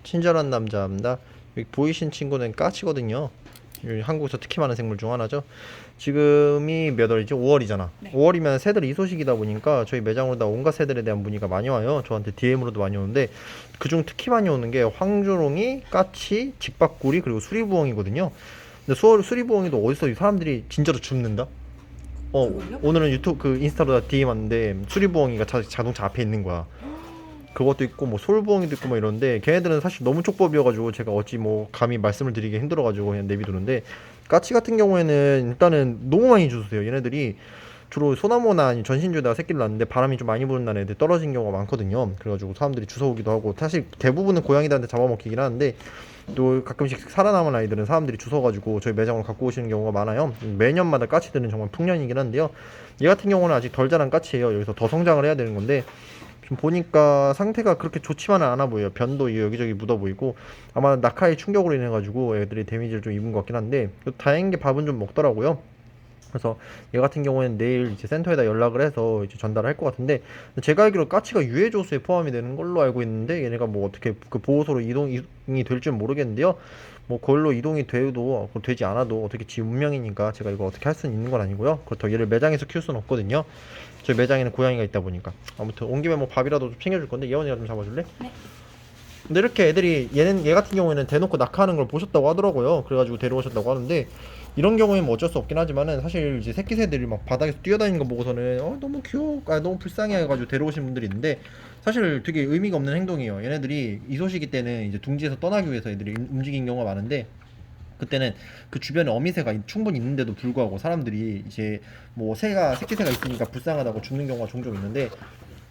친절한 남자입니다. 여기 보이신 친구는 까치거든요. 여기 한국에서 특히 많은 생물 중 하나죠. 지금이 몇 월이지? 5월이잖아. 네. 5월이면 새들 이소식이다 보니까 저희 매장으로 다 온갖 새들에 대한 문의가 많이 와요. 저한테 DM으로도 많이 오는데 그중 특히 많이 오는 게 황조롱이, 까치, 직박구리 그리고 수리부엉이거든요. 근데 수리부엉이도 어디서 이 사람들이 진짜로 줍는다? 그걸요? 오늘은 유튜브 그 인스타로 다 DM 왔는데 수리부엉이가 자동차 앞에 있는 거야. 그것도 있고 뭐 솔부엉이도 있고 뭐 이런데 걔네들은 사실 너무 촉법이어가지고 제가 어찌 뭐 감히 말씀을 드리기 힘들어가지고 그냥 내비두는데 까치 같은 경우에는 일단은 너무 많이 주세요. 얘네들이 주로 소나무나 아니 전신주에다가 새끼를 낳는데 바람이 좀 많이 부는 날에 애들 떨어진 경우가 많거든요. 그래가지고 사람들이 주워오기도 하고 사실 대부분은 고양이들한테 잡아먹히긴 하는데 또 가끔씩 살아남은 아이들은 사람들이 주워가지고 저희 매장으로 갖고 오시는 경우가 많아요. 매년마다 까치들은 정말 풍년이긴 한데요. 얘 같은 경우는 아직 덜 자란 까치예요. 여기서 더 성장을 해야 되는 건데 좀 보니까 상태가 그렇게 좋지만은 않아 보여요. 변도 여기저기 묻어 보이고 아마 낙하의 충격으로 인해 가지고 애들이 데미지를 좀 입은 것 같긴 한데 다행인 게 밥은 좀 먹더라고요. 그래서 얘 같은 경우에는 내일 이제 센터에다 연락을 해서 이제 전달을 할 것 같은데 제가 알기로 까치가 유해조수에 포함이 되는 걸로 알고 있는데 얘네가 뭐 어떻게 그 보호소로 이동이 될 줄 모르겠는데요. 뭐 그걸로 이동이 돼도 되지 않아도 어떻게 지 운명이니까 제가 이거 어떻게 할 수는 있는 건 아니고요. 그렇다고 얘를 매장에서 키울 수는 없거든요. 저희 매장에는 고양이가 있다 보니까 아무튼 온 김에 뭐 밥이라도 좀 챙겨줄 건데 예원이가 좀 잡아줄래? 네. 근데 이렇게 애들이 얘 같은 경우에는 대놓고 낙하하는 걸 보셨다고 하더라고요. 그래가지고 데려오셨다고 하는데 이런 경우에는 뭐 어쩔 수 없긴 하지만은 사실 이제 새끼 새들이 막 바닥에서 뛰어다니는 거 보고서는 너무 귀여워, 너무 불쌍해 해가지고 데려오신 분들이 있는데 사실 되게 의미가 없는 행동이에요. 얘네들이 이소시기 때는 이제 둥지에서 떠나기 위해서 애들이 움직인 경우가 많은데 그때는 그 주변에 어미새가 충분히 있는데도 불구하고 사람들이 이제 뭐 새끼 새가 있으니까 불쌍하다고 죽는 경우가 종종 있는데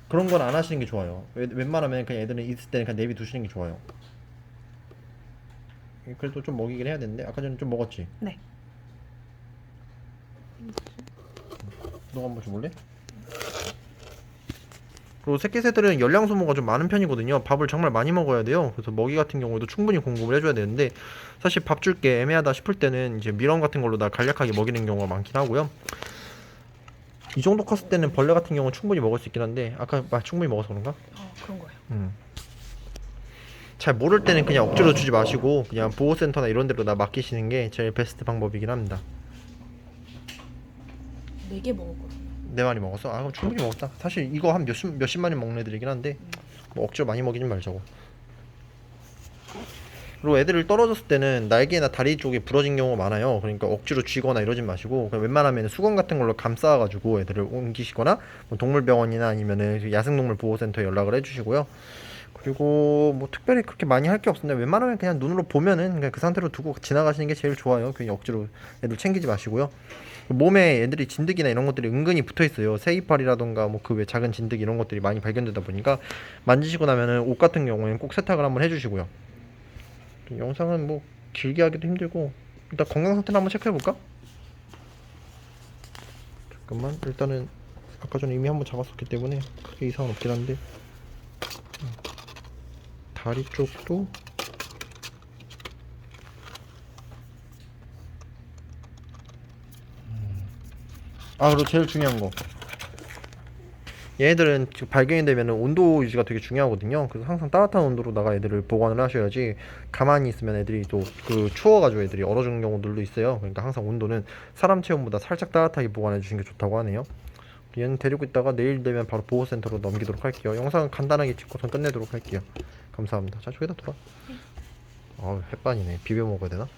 그런 건 안 하시는 게 좋아요. 웬만하면 그냥 애들은 있을 때는 그냥 내비 두시는 게 좋아요. 그래도 좀 먹이긴 해야 되는데 아까 전에 좀 먹었지? 네. 너가 한번 줘볼래? 그리고 새끼새들은 열량 소모가 좀 많은 편이거든요. 밥을 정말 많이 먹어야 돼요. 그래서 먹이 같은 경우에도 충분히 공급을 해줘야 되는데 사실 밥 줄 게 애매하다 싶을 때는 이제 미럼 같은 걸로 다 간략하게 먹이는 경우가 많긴 하고요. 이 정도 컸을 때는 벌레 같은 경우는 충분히 먹을 수 있긴 한데 아까 충분히 먹어서 그런가? 그런 거예요. 잘 모를 때는 그냥 억지로 주지 마시고 그냥 보호센터나 이런 데로 다 맡기시는 게 제일 베스트 방법이긴 합니다. 4개 먹었거든요. 네 마리 먹었어? 그럼 충분히 먹었다. 사실 이거 한 몇십 마리 먹는 애들이긴 한데 뭐 억지로 많이 먹이진 말자고. 그리고 애들을 떨어졌을 때는 날개나 다리 쪽에 부러진 경우가 많아요. 그러니까 억지로 쥐거나 이러진 마시고 그냥 웬만하면 수건 같은 걸로 감싸가지고 애들을 옮기시거나 뭐 동물병원이나 아니면은 야생동물 보호센터에 연락을 해주시고요. 그리고 뭐 특별히 그렇게 많이 할 게 없습니다. 웬만하면 그냥 눈으로 보면은 그냥 그 상태로 두고 지나가시는 게 제일 좋아요. 그냥 억지로 애들 챙기지 마시고요. 몸에 애들이 진드기나 이런 것들이 은근히 붙어 있어요. 새이빨이라던가 뭐 그 외 작은 진드기 이런 것들이 많이 발견되다 보니까 만지시고 나면은 옷 같은 경우에는 꼭 세탁을 한번 해주시고요. 영상은 뭐 길게 하기도 힘들고 일단 건강 상태를 한번 체크해 볼까? 잠깐만 일단은 아까 전에 이미 한번 잡았었기 때문에 크게 이상은 없긴 한데 다리 쪽도 그리고 제일 중요한 거 얘네들은 발견이 되면 온도 유지가 되게 중요하거든요. 그래서 항상 따뜻한 온도로다가 애들을 보관을 하셔야지 가만히 있으면 애들이 또 그 추워가지고 애들이 얼어 죽는 경우들도 있어요. 그러니까 항상 온도는 사람 체온보다 살짝 따뜻하게 보관해 주시는 게 좋다고 하네요. 얘는 데리고 있다가 내일 되면 바로 보호센터로 넘기도록 할게요. 영상은 간단하게 찍고선 끝내도록 할게요. 감사합니다. 자 저기다 돌아. 햇반이네. 비벼 먹어야 되나?